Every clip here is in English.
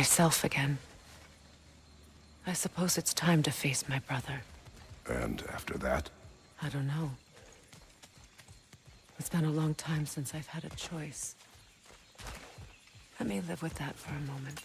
myself again. I suppose it's time to face my brother. And after that? I don't know. It's been a long time since I've had a choice. Let me live with that for a moment.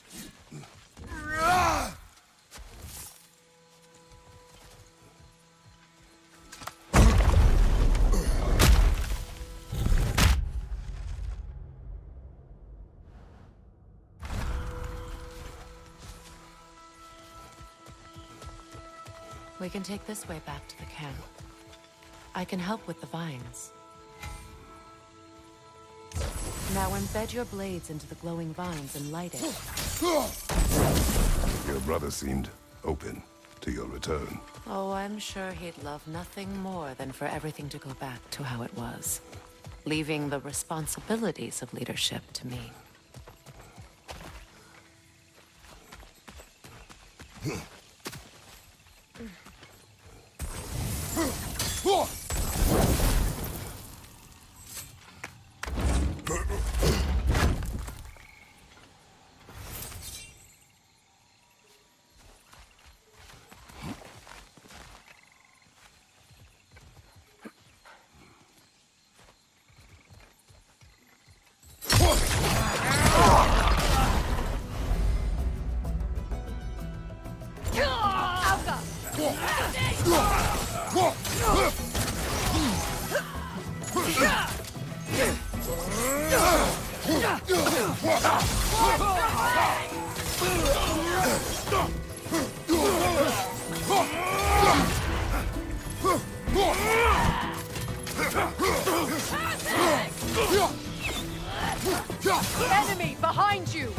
We can take this way back to the camp. I can help with the vines. Now embed your blades into the glowing vines and light it. Your brother seemed open to your return. Oh, I'm sure he'd love nothing more than for everything to go back to how it was, leaving the responsibilities of leadership to me. Enemy behind you!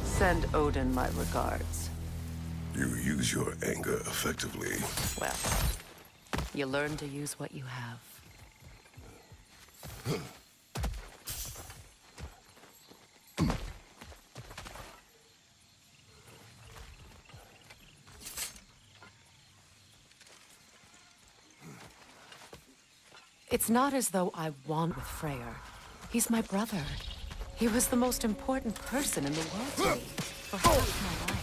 Send Odin my regards. You use your anger effectively. Well, you learn to use what you have. It's not as though I want with Freyr. He's my brother. He was the most important person in the world to me for half my life.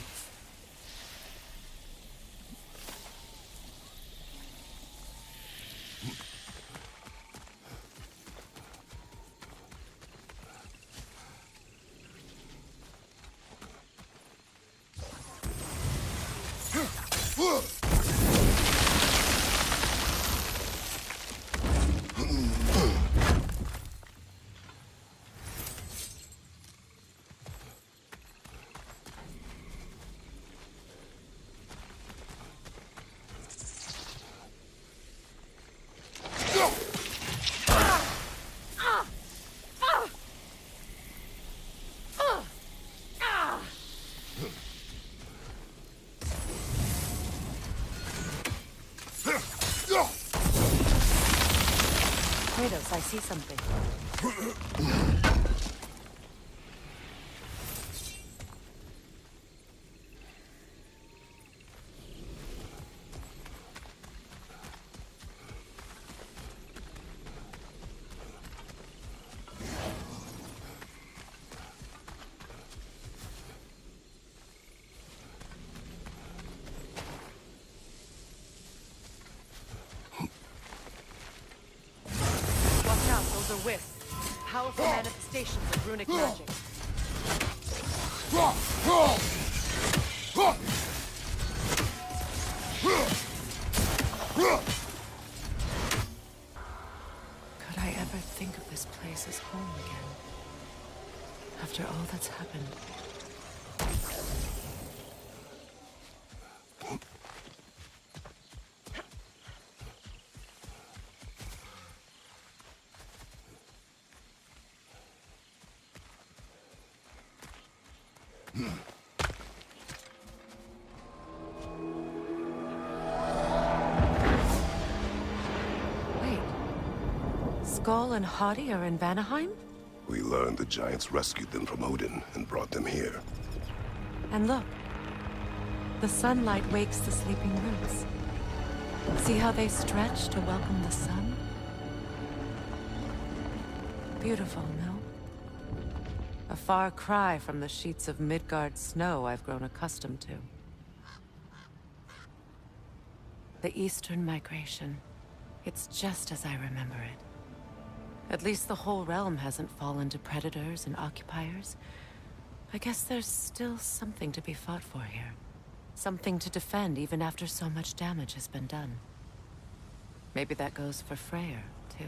Kratos, I see something. Wisps, powerful manifestations of runic magic. Could I ever think of this place as home again? After all that's happened. Wait. Skull and Hati are in Vanaheim? We learned the giants rescued them from Odin and brought them here. And look. The sunlight wakes the sleeping roots. See how they stretch to welcome the sun? Beautiful, no? A far cry from the sheets of Midgard snow I've grown accustomed to. The Eastern migration. It's just as I remember it. At least the whole realm hasn't fallen to predators and occupiers. I guess there's still something to be fought for here. Something to defend even after so much damage has been done. Maybe that goes for Freyr, too.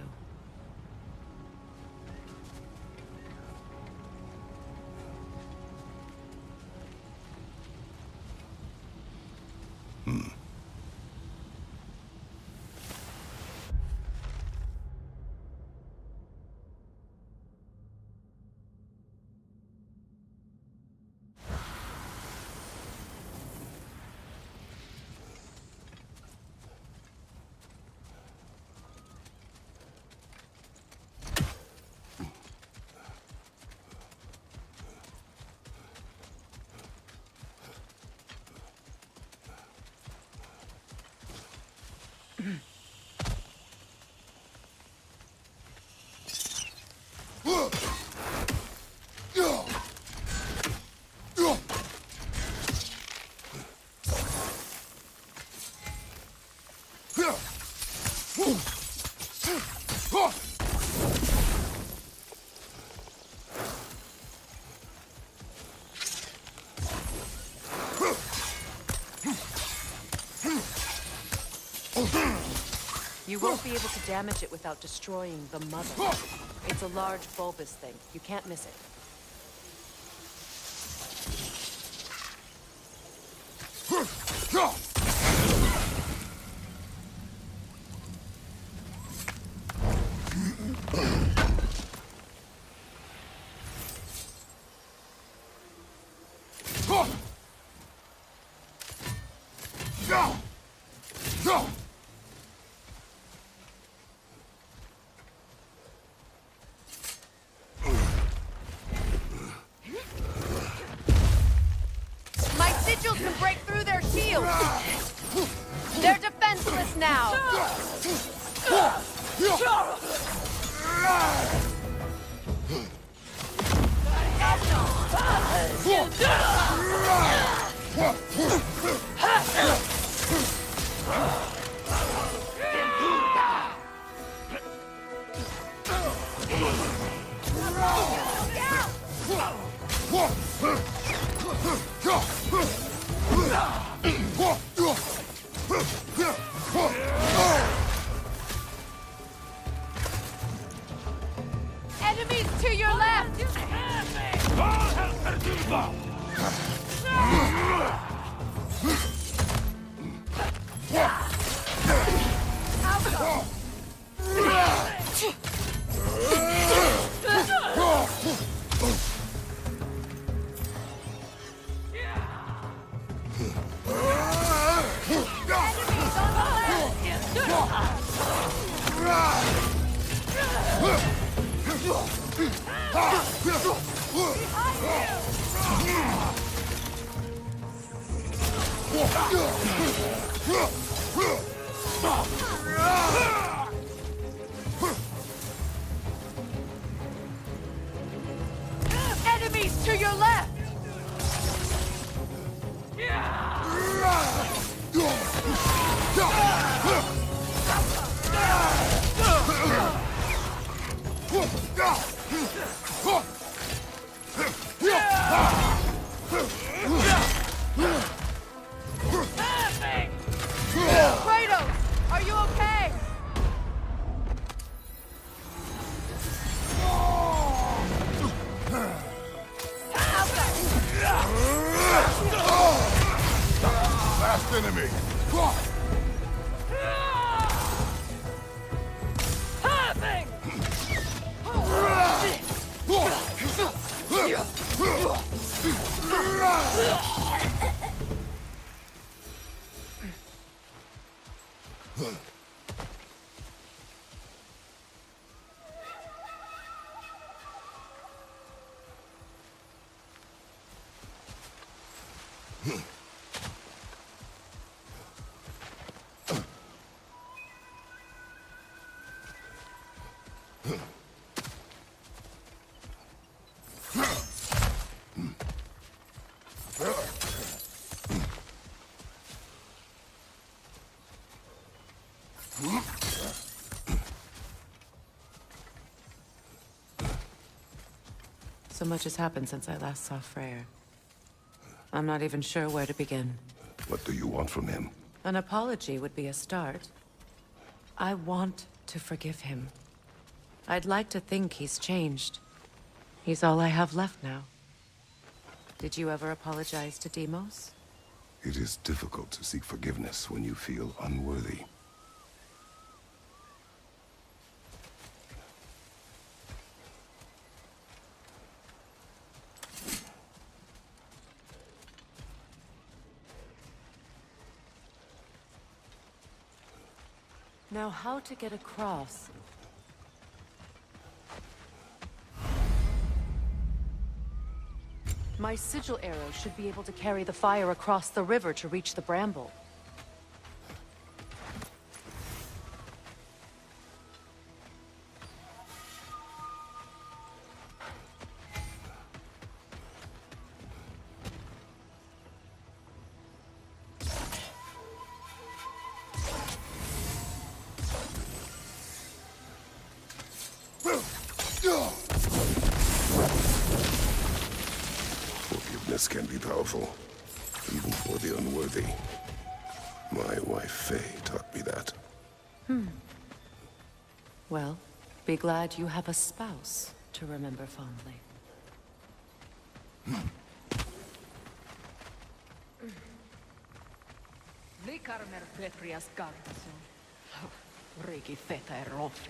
You won't be able to damage it without destroying the mother. It's a large bulbous thing. You can't miss it. Sigils can break through their shields! They're defenseless now! Enemies to your left! Enemies to your left! Kratos, are you okay? Last enemy! So much has happened since I last saw Freyr. I'm not even sure where to begin. What do you want from him? An apology would be a start. I want to forgive him. I'd like to think he's changed. He's all I have left now. Did you ever apologize to Deimos? It is difficult to seek forgiveness when you feel unworthy. Now, how to get across? My sigil arrow should be able to carry the fire across the river to reach the bramble. Forgiveness can be powerful, even for the unworthy. My wife Faye taught me that. Well, be glad you have a spouse to remember fondly. Likarmer Petrias Gardason. Rigi feta e rofit.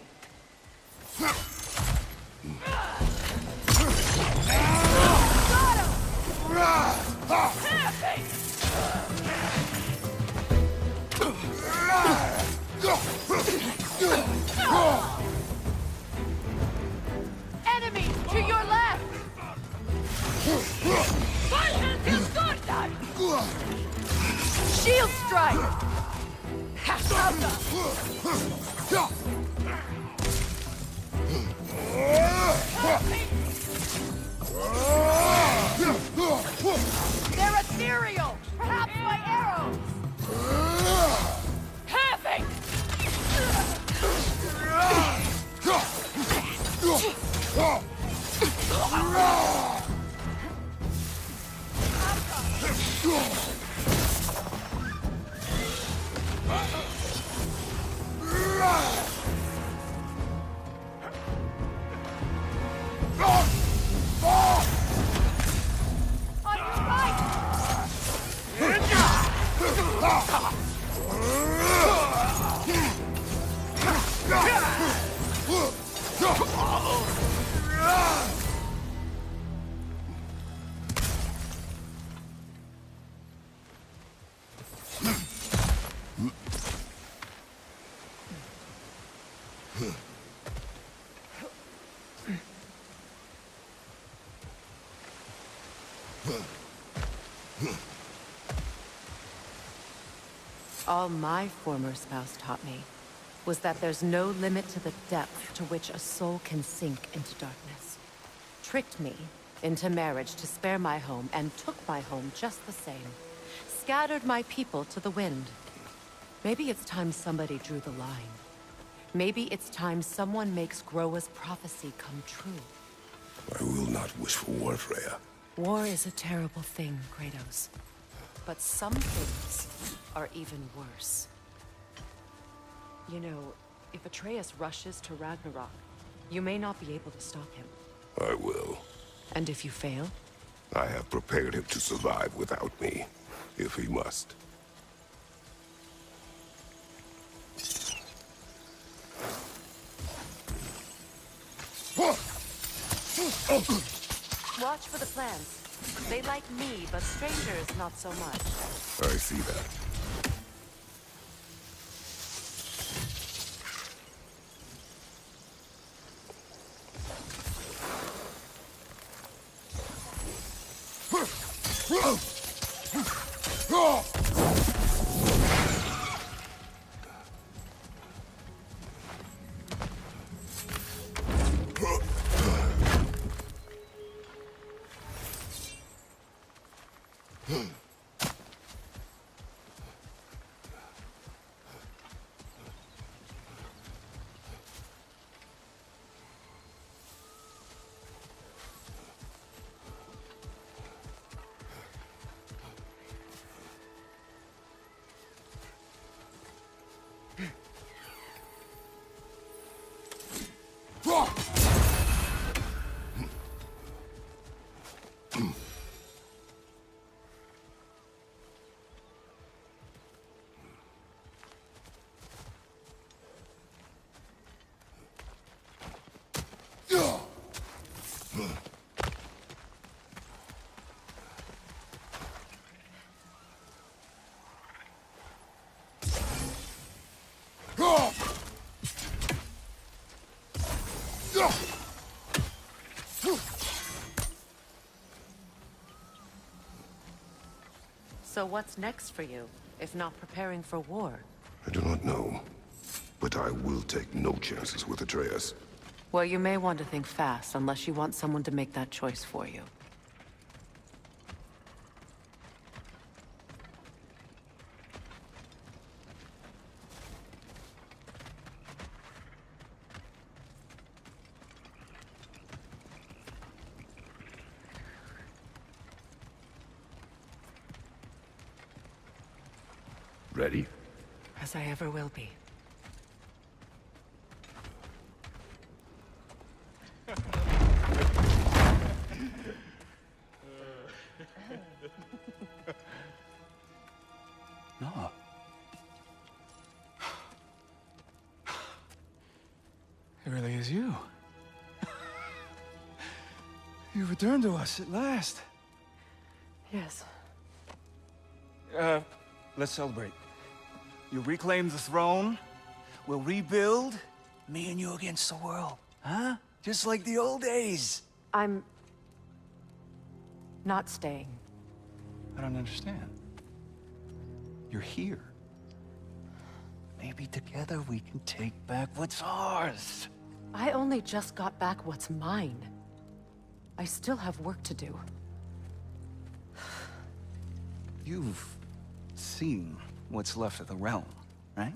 Enemy to your left! Shield strike! They're ethereal! Perhaps my arrows! Having! On your right! All my former spouse taught me was that there's no limit to the depth to which a soul can sink into darkness. Tricked me into marriage to spare my home and took my home just the same. Scattered my people to the wind. Maybe it's time somebody drew the line. Maybe it's time someone makes Groa's prophecy come true. I will not wish for war, Freya. War is a terrible thing, Kratos. But some things are even worse. You know, if Atreus rushes to Ragnarok, you may not be able to stop him. I will. And if you fail? I have prepared him to survive without me, if he must. Watch for the plans. They like me, but strangers not so much. I see that. So what's next for you, if not preparing for war? I do not know, but I will take no chances with Atreus. Well, you may want to think fast, unless you want someone to make that choice for you. Ready? As I ever will be. No. It really is you. You returned to us at last. Yes. Let's celebrate. You reclaim the throne, we'll rebuild, me and you against the world, huh? Just like the old days. I'm... not staying. I don't understand. You're here. Maybe together we can take back what's ours. I only just got back what's mine. I still have work to do. You've seen what's left of the realm, right?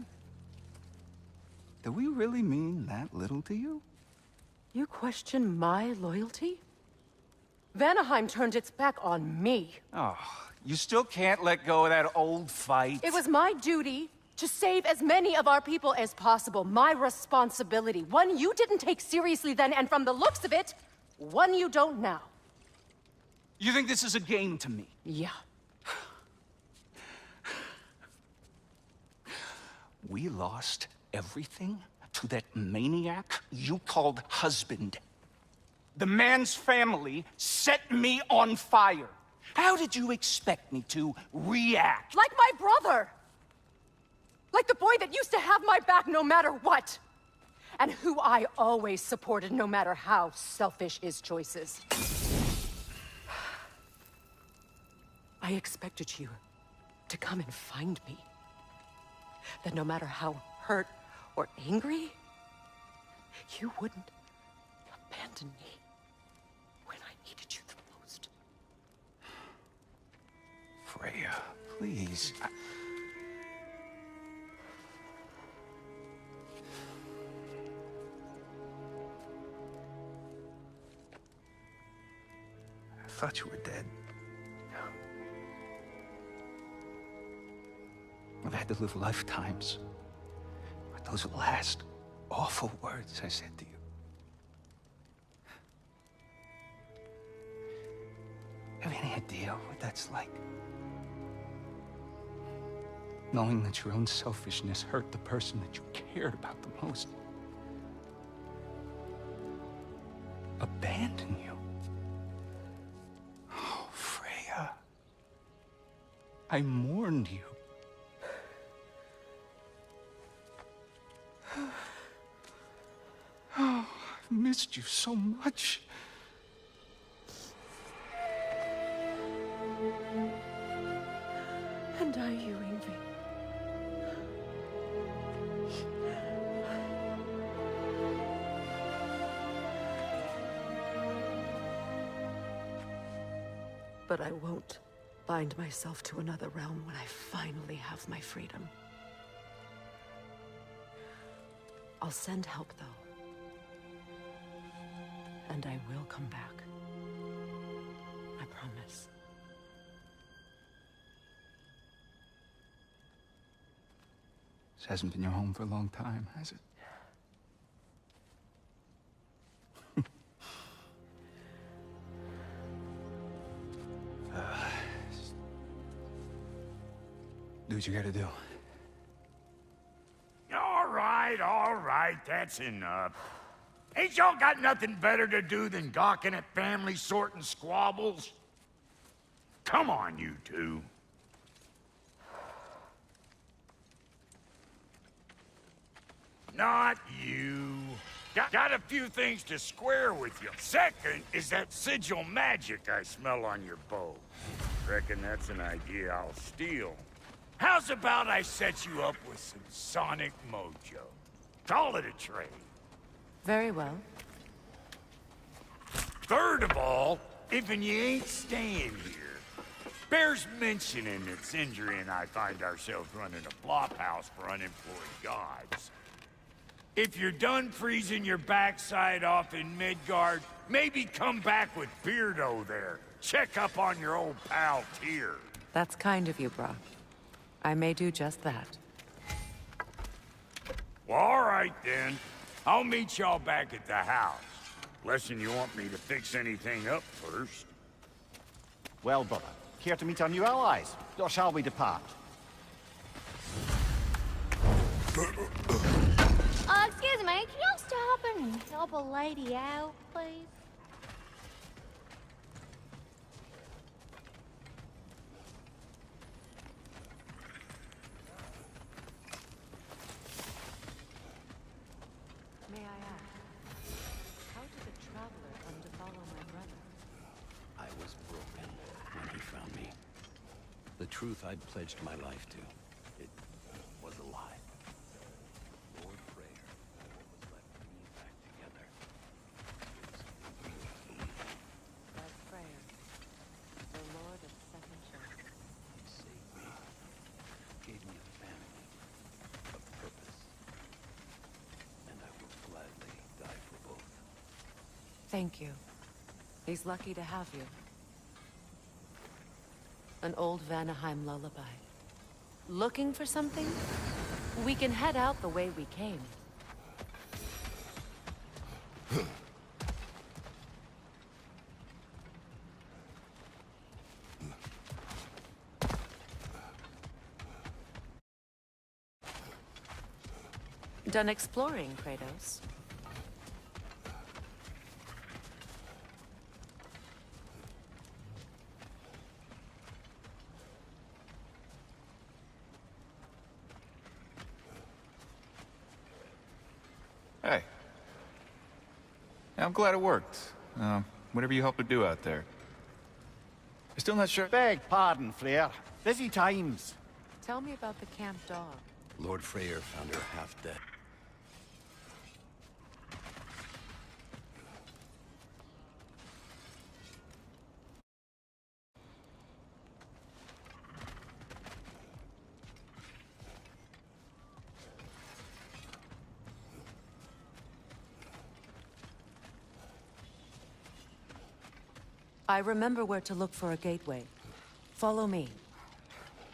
Do we really mean that little to you? You question my loyalty? VANAHEIM turned its back on me. Oh, you still can't let go of that old fight? It was my duty to save as many of our people as possible. My responsibility. One you didn't take seriously then, and from the looks of it, one you don't now. You think this is a game to me? Yeah. We lost everything to that maniac you called husband. The man's family set me on fire. How did you expect me to react? Like my brother! Like the boy that used to have my back no matter what! And who I always supported no matter how selfish his choices. I expected you to come and find me. That no matter how hurt or angry, you wouldn't abandon me when I needed you the most. Freya, please. I thought you were dead. I've had to live lifetimes with those last awful words I said to you. Have any idea what that's like? Knowing that your own selfishness hurt the person that you cared about the most. Abandon you. Oh, I mourned you. Oh, I've missed you so much. And are you, Ingvi? But I won't bind myself to another realm when I finally have my freedom. I'll send help, though. And I will come back. I promise. This hasn't been your home for a long time, has it? Do what you gotta do. All right, that's enough. Ain't y'all got nothing better to do than gawking at family sorting squabbles? Come on, you two. Not you. Got a few things to square with you. Second is that sigil magic I smell on your bow. Reckon that's an idea I'll steal. How's about I set you up with some sonic mojo? Call it a trade. Very well. Third of all, if you ain't staying here, bears mentioning that Sindri and I find ourselves running a flop house for unemployed gods. If you're done freezing your backside off in Midgard, maybe come back with Beardo there. Check up on your old pal Tyr. That's kind of you, Brock. I may do just that. Well, all right then. I'll meet y'all back at the house. Less'n you want me to fix anything up first. Well, brother, care to meet our new allies? Or shall we depart? Excuse me, can y'all stop and help a lady out, please? May I ask, how did the traveler come to follow my brother? I was broken when he found me. The truth I'd pledged my life to, it was a lie. Lord Freyr was left me back together. Lord Freyr, the Lord of Second Church. He saved me, gave me a family, a purpose, and I will gladly die for both. Thank you. He's lucky to have you. An old VANAHEIM lullaby. Looking for something? We can head out the way we came. Done exploring, Kratos? Hey. Yeah, I'm glad it worked. Whatever you helped her do out there. I'm still not sure. Beg pardon, Freyr. Busy times. Tell me about the camp dog. Lord Freyr found her half dead. I remember where to look for a gateway. Follow me.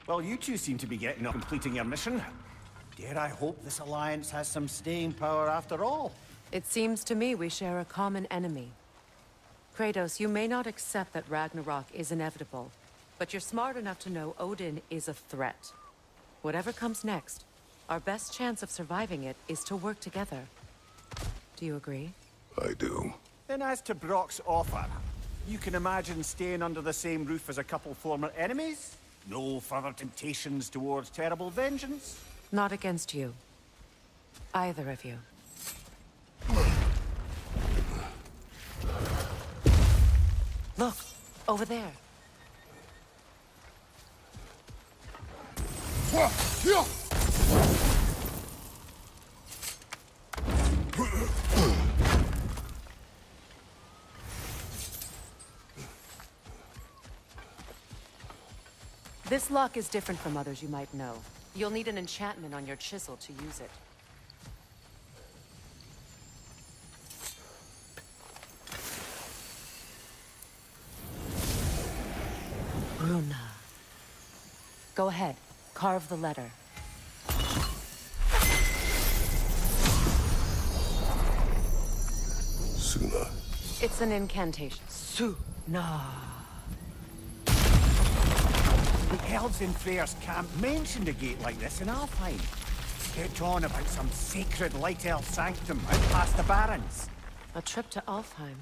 Well, you two seem to be getting on completing your mission. Dare I hope this alliance has some staying power after all? It seems to me we share a common enemy. Kratos, you may not accept that Ragnarok is inevitable, but you're smart enough to know Odin is a threat. Whatever comes next, our best chance of surviving it is to work together. Do you agree? I do. Then as to Brock's offer, you can imagine staying under the same roof as a couple former enemies? No further temptations towards terrible vengeance? Not against you. Either of you. Look, over there. This lock is different from others you might know. You'll need an enchantment on your chisel to use it. Runa. Go ahead. Carve the letter. Suna. It's an incantation. Suna. The elves in Freyr's camp mentioned a gate like this in Alfheim. Kept on about some sacred light elf sanctum out past the Barrens. A trip to Alfheim.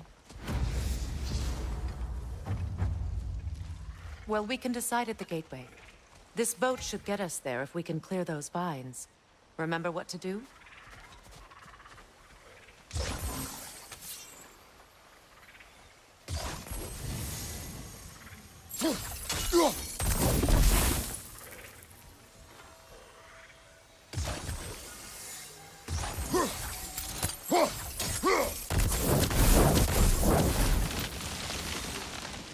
Well, we can decide at the gateway. This boat should get us there if we can clear those vines. Remember what to do?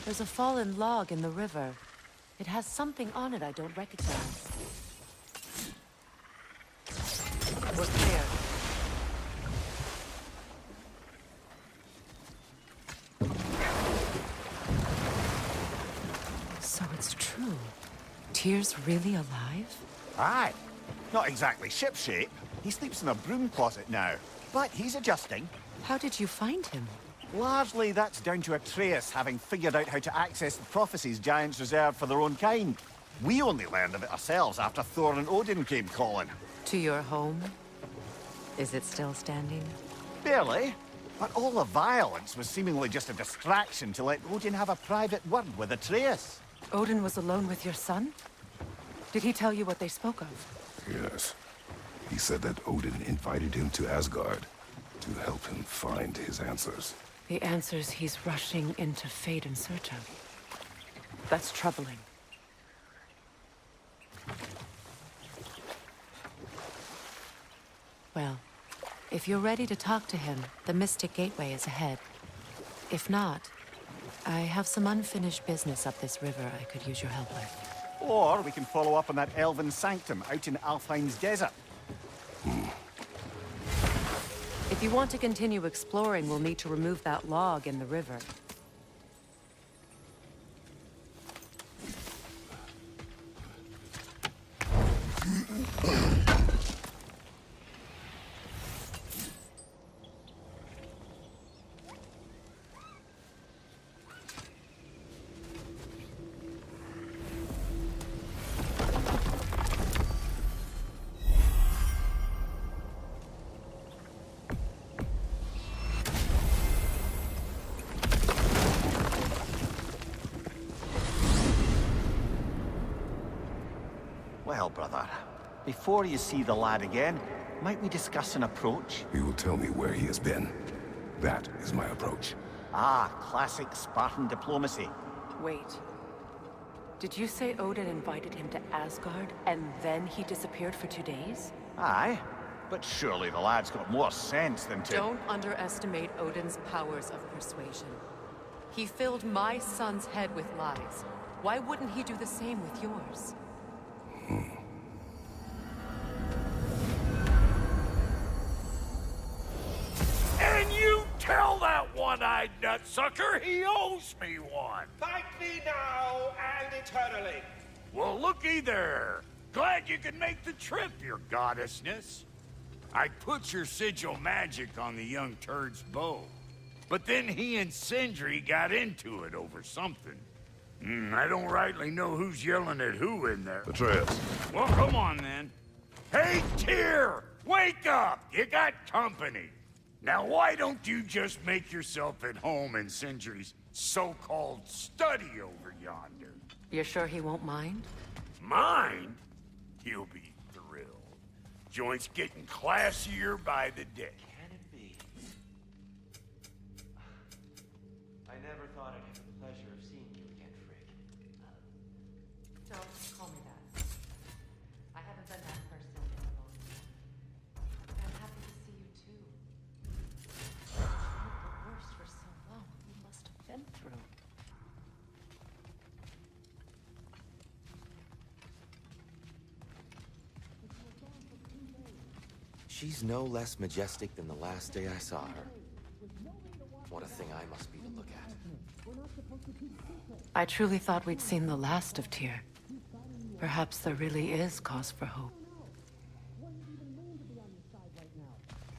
There's a fallen log in the river. It has something on it I don't recognize. We're clear. So it's true. Tyr's really alive? Aye. Not exactly shipshape. He sleeps in a broom closet now. But he's adjusting. How did you find him? Largely, that's down to Atreus having figured out how to access the prophecies giants reserved for their own kind. We only learned of it ourselves after Thor and Odin came calling. To your home? Is it still standing? Barely. But all the violence was seemingly just a distraction to let Odin have a private word with Atreus. Odin was alone with your son? Did he tell you what they spoke of? Yes. He said that Odin invited him to Asgard to help him find his answers. The answers he's rushing into fate in search of. That's troubling. Well, if you're ready to talk to him, the Mystic Gateway is ahead. If not, I have some unfinished business up this river I could use your help with. Or we can follow up on that elven sanctum out in Alfheim's desert. If you want to continue exploring, we'll need to remove that log in the river. Well, brother, before you see the lad again, might we discuss an approach? He will tell me where he has been. That is my approach. Ah, classic Spartan diplomacy. Wait. Did you say Odin invited him to Asgard, and then he disappeared for 2 days? Aye, but surely the lad's got more sense than to... Don't underestimate Odin's powers of persuasion. He filled my son's head with lies. Why wouldn't he do the same with yours? And you tell that one-eyed nutsucker he owes me one. Thank me now and eternally. Well, looky there. Glad you could make the trip, your goddessness. I put your sigil magic on the young turd's bow. But then he and Sindri got into it over something. I don't rightly know who's yelling at who in there. Atreus. Well, come on, then. Hey, Tyr! Wake up! You got company. Now, why don't you just make yourself at home in Sindri's so-called study over yonder? You're sure he won't mind? Mine? He'll be thrilled. Joint's getting classier by the day. Can it be? I never thought I'd have the pleasure of seeing you again, Frick. Don't call me that. I haven't been that person in a long time. I'm happy to see you too. You've been the worst for so long. You must have been through. She's no less majestic than the last day I saw her. What a thing I must be to look at. I truly thought we'd seen the last of Tyr. Perhaps there really is cause for hope.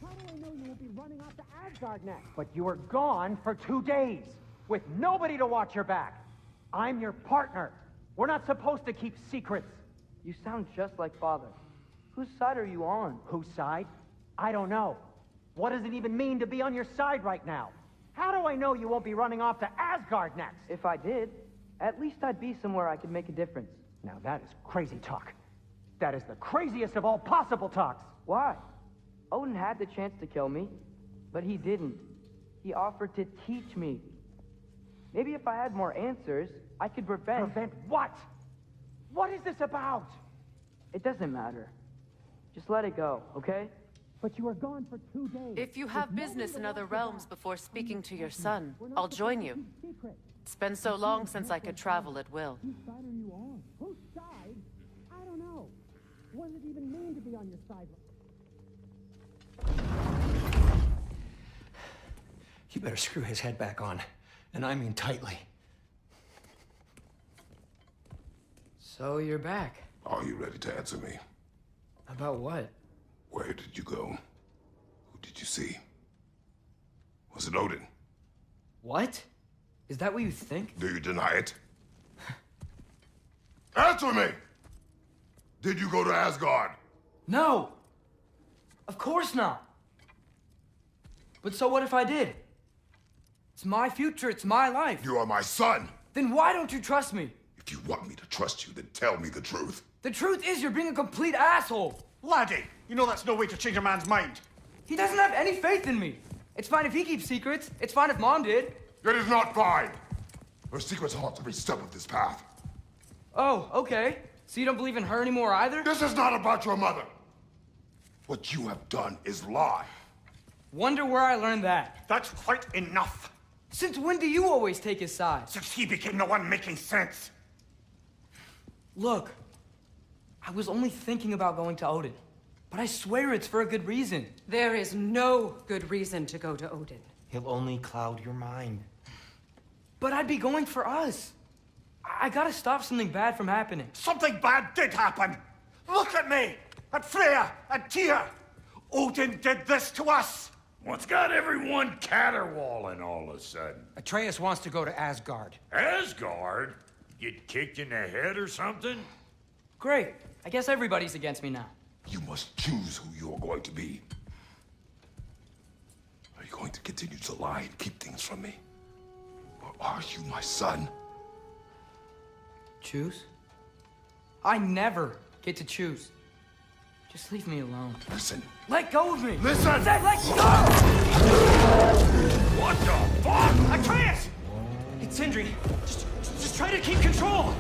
How do I know you won't be running off to Asgard next? But you were gone for 2 days, with nobody to watch your back. I'm your partner. We're not supposed to keep secrets. You sound just like Father. Whose side are you on? Whose side? I don't know. What does it even mean to be on your side right now? How do I know you won't be running off to Asgard next? If I did, at least I'd be somewhere I could make a difference. Now that is crazy talk. That is the craziest of all possible talks. Why? Odin had the chance to kill me, but he didn't. He offered to teach me. Maybe if I had more answers, I could prevent... Prevent what? What is this about? It doesn't matter. Just let it go, okay? But you were gone for 2 days. If you have business in other realms before speaking to your son, I'll join you. It's been so long since I could travel at will. Whose side are you on? Whose side? I don't know. What does it even mean to be on your side? You better screw his head back on. And I mean tightly. So you're back. Are you ready to answer me? About what? Where did you go? Who did you see? Was it Odin? What? Is that what you think? Do you deny it? Answer me! Did you go to Asgard? No! Of course not! But so what if I did? It's my future, it's my life. You are my son! Then why don't you trust me? If you want me to trust you, then tell me the truth. The truth is you're being a complete asshole! Laddie, you know that's no way to change a man's mind. He doesn't have any faith in me. It's fine if he keeps secrets. It's fine if Mom did. It is not fine! Her secrets haunt every step of this path. Oh, okay. So you don't believe in her anymore either? This is not about your mother! What you have done is lie. Wonder where I learned that. That's quite enough. Since when do you always take his side? Since he became the one making sense. Look, I was only thinking about going to Odin, but I swear it's for a good reason. There is no good reason to go to Odin. He'll only cloud your mind. But I'd be going for us. I gotta stop something bad from happening. Something bad did happen. Look at me, at Freya, at Tyr. Odin did this to us. What's got everyone caterwauling all of a sudden? Atreus wants to go to Asgard. Asgard? Get kicked in the head or something? Great. I guess everybody's against me now. You must choose who you are going to be. Are you going to continue to lie and keep things from me? Or are you my son? Choose? I never get to choose. Just leave me alone. Listen. Let go of me! Listen! I said let go! What the fuck? Atreus! It's Sindri. Just try to keep control.